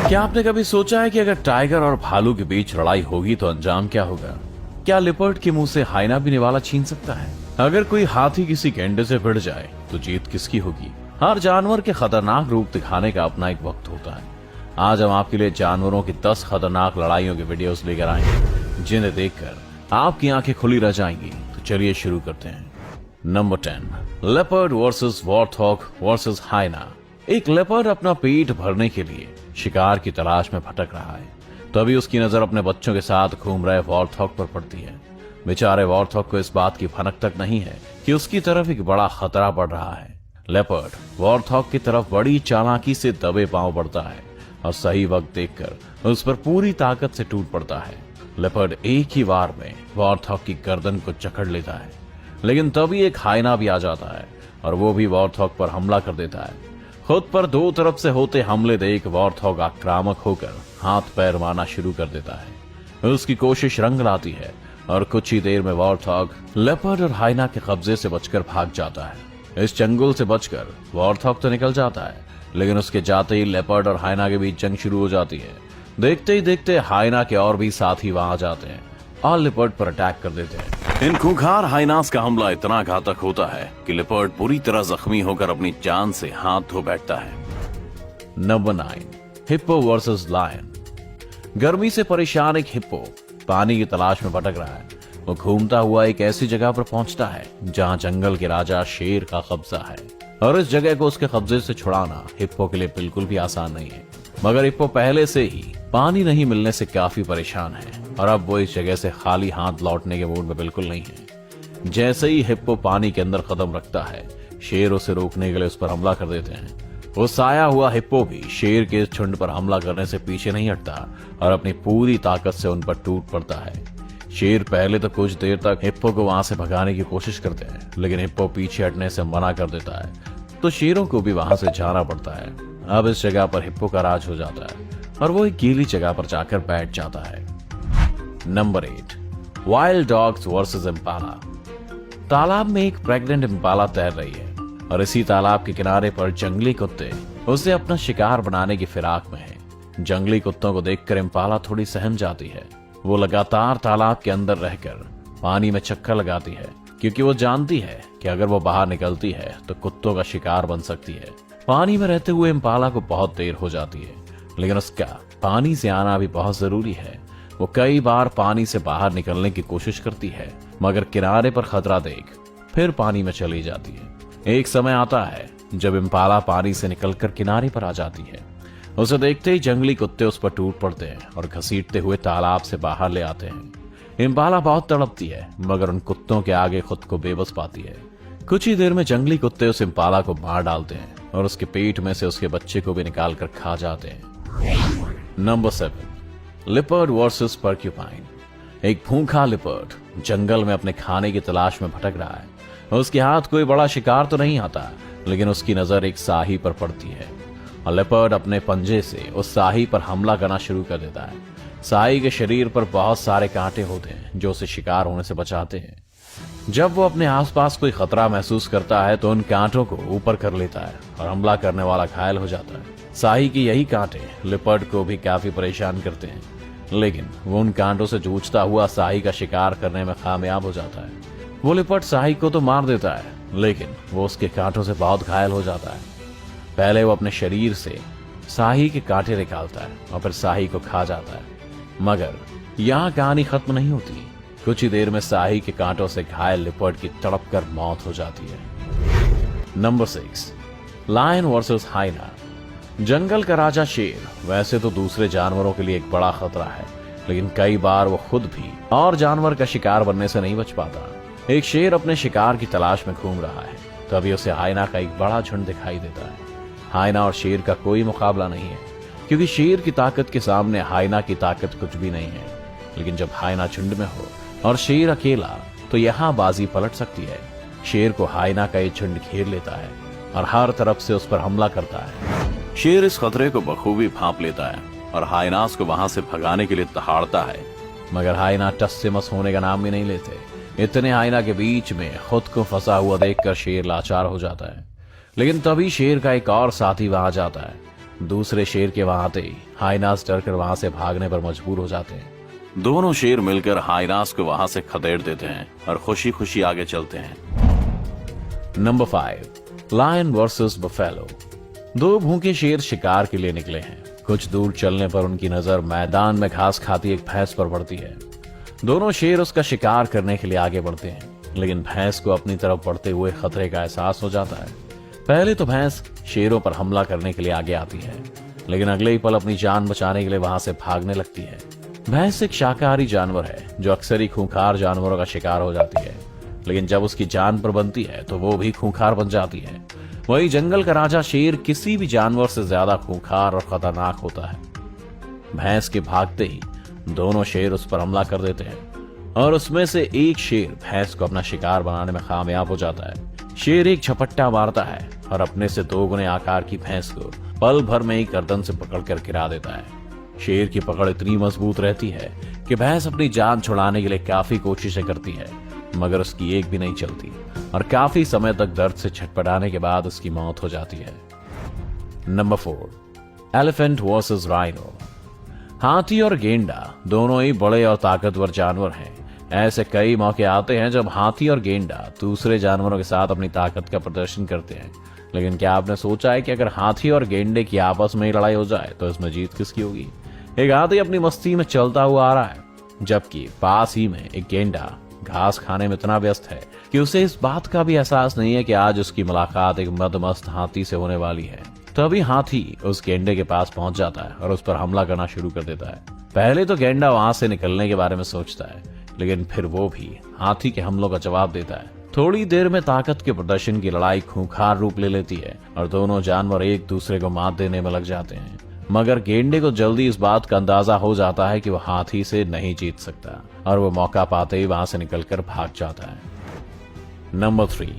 क्या आपने कभी सोचा है कि अगर टाइगर और भालू के बीच लड़ाई होगी तो अंजाम क्या होगा? क्या लिपर्ड के मुंह से हाइना भी निवाला छीन सकता है? अगर कोई हाथी किसी गेंडे से भिड़ जाए तो जीत किसकी होगी? हर जानवर के खतरनाक रूप दिखाने का अपना एक वक्त होता है। आज हम आपके लिए जानवरों की 10 खतरनाक लड़ाइयों के वीडियोस लेकर आए हैं, जिन्हें देखकर आपकी आंखें खुली रह जाएंगी। तो चलिए शुरू करते हैं। Number 10, leopard versus warthog versus hyena. एक लेपर्ड अपना पेट भरने के लिए शिकार की तलाश में भटक रहा है। तभी उसकी नजर अपने बच्चों के साथ घूम रहे वॉर्थॉग पर पड़ती है। बेचारे वॉर्थॉग को इस बात की भनक तक नहीं है कि उसकी तरफ एक बड़ा खतरा बढ़ रहा है। लेपर्ड वॉर्थॉग की तरफ बड़ी चालाकी से दबे पांव बढ़ता है और सही वक्त देखकर उस पर पूरी ताकत से टूट पड़ता है। लेपर्ड एक ही वार में वॉर्थॉग की गर्दन को जकड़ लेता है, लेकिन तभी एक हाइना भी आ जाता है और वो भी वॉर्थॉग पर हमला कर देता है। खुद पर दो तरफ से होते हमले देख वॉर्थॉग आक्रामक होकर हाथ पैर मारना शुरू कर देता है। उसकी कोशिश रंग लाती है और कुछ ही देर में वॉर्थॉग लेपर्ड और हाइना के कब्जे से बचकर भाग जाता है। इस चंगुल से बचकर वॉर्थॉग तो निकल जाता है, लेकिन उसके जाते ही लेपर्ड और हाइना के बीच जंग शुरू हो जाती है। देखते ही देखते हाइना के और भी साथी वहां आ जाते हैं और लेपर्ड पर अटैक कर देते हैं। इन खूंखार हाइनास का हमला इतना घातक होता है कि लेपर्ड पूरी तरह जख्मी होकर अपनी जान से हाथ धो बैठता है। Number 9, hippo versus lion. गर्मी से परेशान एक हिप्पो पानी की तलाश में भटक रहा है। वो घूमता हुआ एक ऐसी जगह पर पहुंचता है जहां जंगल के राजा शेर का कब्जा है, और इस जगह को उसके कब्जे से छुड़ाना हिप्पो के लिए बिल्कुल भी आसान नहीं है। मगर हिप्पो पहले से ही पानी नहीं मिलने से काफी परेशान है और अब वो इस जगह से खाली हाथ लौटने के मूड में बिल्कुल नहीं है। जैसे ही हिप्पो पानी के अंदर कदम रखता है, शेर उसे रोकने के लिए उस पर हमला कर देते हैं। वो साया हुआ हिप्पो भी शेर के इस झुंड पर हमला करने से पीछे नहीं हटता और अपनी पूरी ताकत से उन पर टूट पड़ता है। शेर पहले तो कुछ देर तक हिप्पो को वहां से भगाने की कोशिश करते हैं, लेकिन हिप्पो पीछे हटने से मना कर देता है, तो शेरों को भी वहां से जाना पड़ता है। अब इस जगह पर हिप्पो का राज हो जाता है और वो एक गीली जगह पर जाकर बैठ जाता है। Number 8, wild dogs versus Impala. तालाब में एक प्रेग्नेंट इम्पाला तैर रही है और इसी तालाब के किनारे पर जंगली कुत्ते उसे अपना शिकार बनाने की फिराक में हैं। जंगली कुत्तों को देखकर इम्पाला थोड़ी सहम जाती है। वो लगातार तालाब के अंदर रहकर पानी में चक्कर लगाती है, क्योंकि वो जानती है कि अगर वो बाहर निकलती है तो कुत्तों का शिकार बन सकती है। पानी में रहते हुए इम्पाला को बहुत देर हो जाती है, लेकिन उसका पानी से आना भी बहुत जरूरी है। वो कई बार पानी से बाहर निकलने की कोशिश करती है, मगर किनारे पर खतरा देख फिर पानी में चली जाती है। एक समय आता है जब इम्पाला पानी से निकलकर किनारे पर आ जाती है। उसे देखते ही जंगली कुत्ते उस पर टूट पड़ते हैं और घसीटते हुए तालाब से बाहर ले आते हैं। इम्पाला बहुत तड़पती है, मगर उन कुत्तों के आगे खुद को बेबस पाती है। कुछ ही देर में जंगली कुत्ते उस इम्पाला को मार डालते हैं और उसके पेट में से उसके बच्चे को भी निकाल कर खा जाते हैं। Number 7, leopard versus porcupine. एक भूखा लिपर्ड जंगल में अपने खाने की तलाश में भटक रहा है। उसके हाथ कोई बड़ा शिकार तो नहीं आता, लेकिन उसकी नजर एक साही पर पड़ती है और लिपर्ड अपने पंजे से उस साही पर हमला करना शुरू कर देता है। साही के शरीर पर बहुत सारे कांटे होते हैं जो उसे शिकार होने से बचाते हैं। जब वो अपने आसपास कोई खतरा महसूस करता है तो उन कांटों को ऊपर कर लेता है और हमला करने वाला घायल हो जाता है। साही के यही कांटे लिपर्ड को भी काफी परेशान करते हैं, लेकिन वो उन कांटों से जूझता हुआ साही का शिकार करने में कामयाब हो जाता है। वो लिपर्ड साही को तो मार देता है, लेकिन वो उसके कांटों से बहुत घायल हो जाता है। पहले वो अपने शरीर से साही के कांटे निकालता है और फिर साही को खा जाता है, मगर यहाँ कहानी खत्म नहीं होती। कुछ ही देर में साही के कांटों से घायल लिपर्ड की तड़प कर मौत हो जाती है। Number 6, lion versus hyena. जंगल का राजा शेर वैसे तो दूसरे जानवरों के लिए एक बड़ा खतरा है, लेकिन कई बार वो खुद भी और जानवर का शिकार बनने से नहीं बच पाता। एक शेर अपने शिकार की तलाश में घूम रहा है, तभी उसे हाइना का एक बड़ा झुंड दिखाई देता है। हाइना और शेर का कोई मुकाबला नहीं है, क्योंकि शेर की ताकत के सामने हाइना की ताकत कुछ भी नहीं है। लेकिन जब हाइना झुंड में हो और शेर अकेला, तो यहाँ बाजी पलट सकती है। शेर को हाइना का ये झुंड घेर लेता है और हर तरफ से उस पर हमला करता है। शेर इस खतरे को बखूबी भांप लेता है और हाइनास को वहां से भगाने के लिए दहाड़ता है, मगर हाइना टस से मस होने का नाम भी नहीं लेते। इतने हाइना के बीच में खुद को फंसा हुआ देखकर शेर लाचार हो जाता है। लेकिन तभी शेर का एक और साथी वहां जाता है दूसरे शेर के वहां आते ही हाइनास डरकर वहां से भागने पर मजबूर हो जाते हैं। दोनों शेर मिलकर हाइनास को वहां से खदेड़ देते हैं और खुशी खुशी आगे चलते हैं। Number 5, lion versus buffalo. दो भूखे शेर शिकार के लिए निकले हैं। कुछ दूर चलने पर उनकी नजर मैदान में घास खाती एक भैंस पर पड़ती है। दोनों शेर उसका शिकार करने के लिए आगे बढ़ते हैं, लेकिन भैंस को अपनी तरफ बढ़ते हुए खतरे का एहसास हो जाता है। पहले तो भैंस शेरों पर हमला करने के लिए आगे आती है, लेकिन अगले ही पल अपनी जान बचाने के लिए वहां से भागने लगती है। भैंस एक शाकाहारी जानवर है जो अक्सर ही खूंखार जानवरों का शिकार हो जाती है, लेकिन जब उसकी जान पर बनती है तो वो भी खूंखार बन जाती है। वही जंगल का राजा शेर किसी भी जानवर से ज्यादा खूंखार और खतरनाक होता है। भैंस के भागते ही दोनों शेर उस पर हमला कर देते हैं और उसमें से एक शेर भैंस को अपना शिकार बनाने में कामयाब हो जाता है। शेर एक झपट्टा मारता है और अपने से दोगुने आकार की भैंस को पल भर में ही गर्दन से पकड़कर गिरा देता है। शेर की पकड़ इतनी मजबूत रहती है कि भैंस अपनी जान छुड़ाने के लिए काफी कोशिशें करती है, मगर उसकी एक भी नहीं चलती और काफी समय तक दर्द से छटपटाने के बाद उसकी मौत हो जाती है। Number 4, elephant versus rhino. हाथी और गेंडा दोनों ही बड़े और ताकतवर जानवर हैं। ऐसे कई मौके आते हैं जब हाथी और गेंडा दूसरे जानवरों के साथ अपनी ताकत का प्रदर्शन करते हैं, लेकिन क्या आपने सोचा है कि अगर हाथी और गेंडे की आपस में ही लड़ाई हो जाए तो इसमें जीत किसकी होगी? एक हाथी अपनी मस्ती में चलता हुआ आ रहा है, जबकि पास ही में एक गेंडा घास खाने में इतना व्यस्त है कि उसे इस बात का भी एहसास नहीं है कि आज उसकी मुलाकात एक मदमस्त हाथी से होने वाली है। तभी हाथी उस गेंडे के पास पहुंच जाता है और उस पर हमला करना शुरू कर देता है। पहले तो गेंडा वहां से निकलने के बारे में सोचता है, लेकिन फिर वो भी हाथी के हमलों का जवाब देता है। थोड़ी देर में ताकत के प्रदर्शन की लड़ाई खूंखार रूप ले लेती है और दोनों जानवर एक दूसरे को मात देने में लग जाते हैं, मगर गेंडे को जल्दी इस बात का अंदाजा हो जाता है कि वो हाथी से नहीं जीत सकता और वो मौका पाते ही वहां से निकलकर भाग जाता है। Number 3,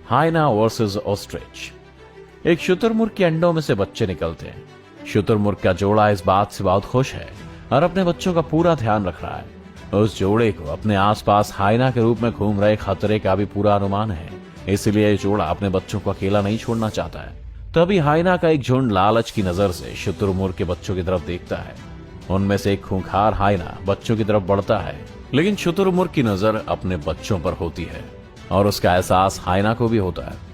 hyena versus ostrich. एक शुतुरमुर्ग के अंडों में से बच्चे निकलते हैं। शुतुरमुर्ग का जोड़ा इस बात से बहुत खुश है और अपने बच्चों का पूरा ध्यान रख रहा है। उस जोड़े को अपने आसपास हाइना के रूप में घूम रहे खतरे का भी पूरा अनुमान है, इसलिए ये जोड़ा अपने बच्चों को अकेला नहीं छोड़ना चाहता है। तभी हाइना का एक झुंड लालच की नजर से शुतुरमुर्ग के बच्चों की तरफ देखता है। उनमें से एक खूंखार हाइना बच्चों की तरफ बढ़ता है, लेकिन शुतुरमुर्ग की नजर अपने बच्चों पर होती है और उसका एहसास हाइना को भी होता है।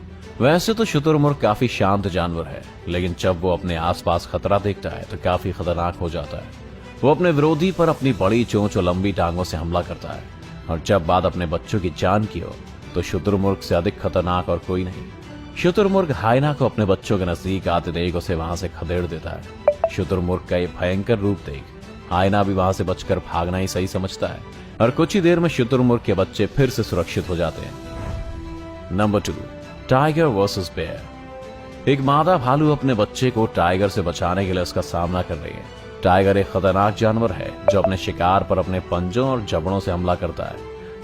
वैसे तो शुतुरमुर्ग काफी शांत जानवर है, लेकिन जब वो अपने आसपास खतरा देखता है तो काफी खतरनाक हो जाता है। वो अपने विरोधी पर अपनी बड़ी चोंच और लंबी टांगों से हमला करता है, और जब बात अपने बच्चों की जान की हो तो शुतुरमुर्ग से अधिक खतरनाक और कोई नहीं। शुतुरमुर्ग हाइना को अपने बच्चों के नजदीक आते देख उसे वहां से खदेड़ देता है। शुतुरमुर्ग का ये भयंकर रूप देख हाइना भी वहां से बचकर भागना ही सही समझता है और कुछ ही देर में शुतुरमुर्ग के बच्चे फिर से सुरक्षित हो जाते हैं। Number 2, tiger versus bear. एक मादा भालू अपने बच्चे को टाइगर से बचाने के लिए उसका सामना कर रही है। टाइगर एक खतरनाक जानवर है जो अपने शिकार पर अपने पंजों और जबड़ों से हमला करता है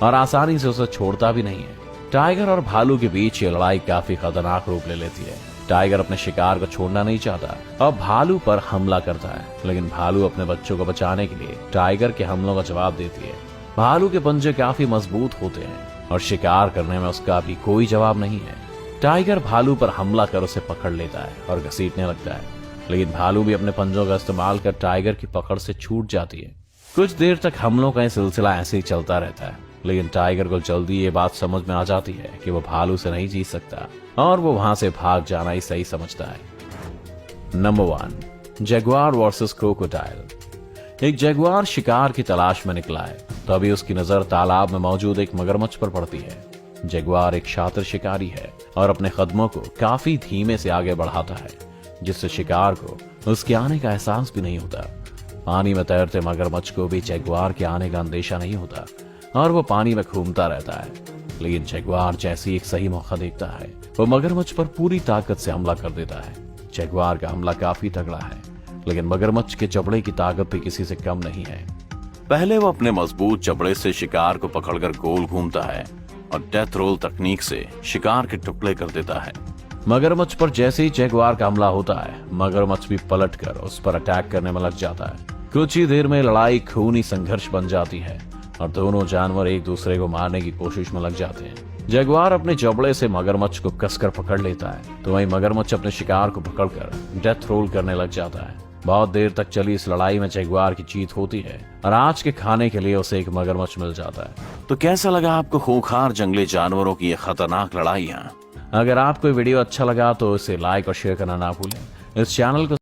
और आसानी से उसे छोड़ता भी नहीं है। टाइगर और भालू के बीच ये लड़ाई काफी खतरनाक रूप ले लेती है। टाइगर अपने शिकार को छोड़ना नहीं चाहता और भालू पर हमला करता है, लेकिन भालू अपने बच्चों को बचाने के लिए टाइगर के हमलों का जवाब देती है। भालू के पंजे काफी मजबूत होते हैं और शिकार करने में उसका भी कोई जवाब नहीं है। टाइगर भालू पर हमला कर उसे पकड़ लेता है और घसीटने लगता है, लेकिन भालू भी अपने पंजों का इस्तेमाल कर टाइगर की पकड़ से छूट जाती है। कुछ देर तक हमलों का यह सिलसिला ऐसे ही चलता रहता है, लेकिन टाइगर को जल्दी ये बात समझ में आ जाती है कि वो भालू से नहीं जीत सकता और वो वहां से भाग जाना ही सही समझता है। Number 1, Jaguar versus crocodile. एक जगुआर शिकार की तलाश में निकला है, तभी उसकी नजर तालाब में मौजूद एक मगरमच्छ पर पड़ती है। जगुआर एक शातिर शिकारी है और अपने कदमों को काफी धीमे से आगे बढ़ाता है, जिससे शिकार को उसके आने का एहसास भी नहीं होता। पानी में तैरते मगरमच्छ को भी जगुआर के आने का अंदेशा नहीं होता और वो पानी में घूमता रहता है, लेकिन जगुआर जैसी एक सही मौका देखता है वो मगरमच्छ पर पूरी ताकत से हमला कर देता है। जगुआर का हमला काफी तगड़ा है, लेकिन मगरमच्छ के जबड़े की ताकत भी किसी से कम नहीं है। पहले वो अपने मजबूत जबड़े से शिकार को पकड़कर गोल घूमता है और डेथ रोल तकनीक से शिकार के टुकड़े कर देता है। मगरमच्छ पर जैसे ही जगुआर का हमला होता है, मगरमच्छ भी पलटकर उस पर अटैक करने में लग जाता है। कुछ ही देर में लड़ाई खूनी संघर्ष बन जाती है और दोनों जानवर एक दूसरे को मारने की कोशिश में लग जाते हैं। जगुआर अपने जबड़े से मगरमच्छ को कसकर पकड़ लेता है तो वहीं मगरमच्छ अपने शिकार को पकड़कर डेथ रोल करने लग जाता है। बहुत देर तक चली इस लड़ाई में जगुआर की जीत होती है और आज के खाने के लिए उसे एक मगरमच्छ मिल जाता है। तो कैसा लगा आपको खूंखार जंगली जानवरों की ये खतरनाक लड़ाइयाँ? अगर आपको वीडियो अच्छा लगा तो इसे लाइक और शेयर करना ना भूलें। इस चैनल को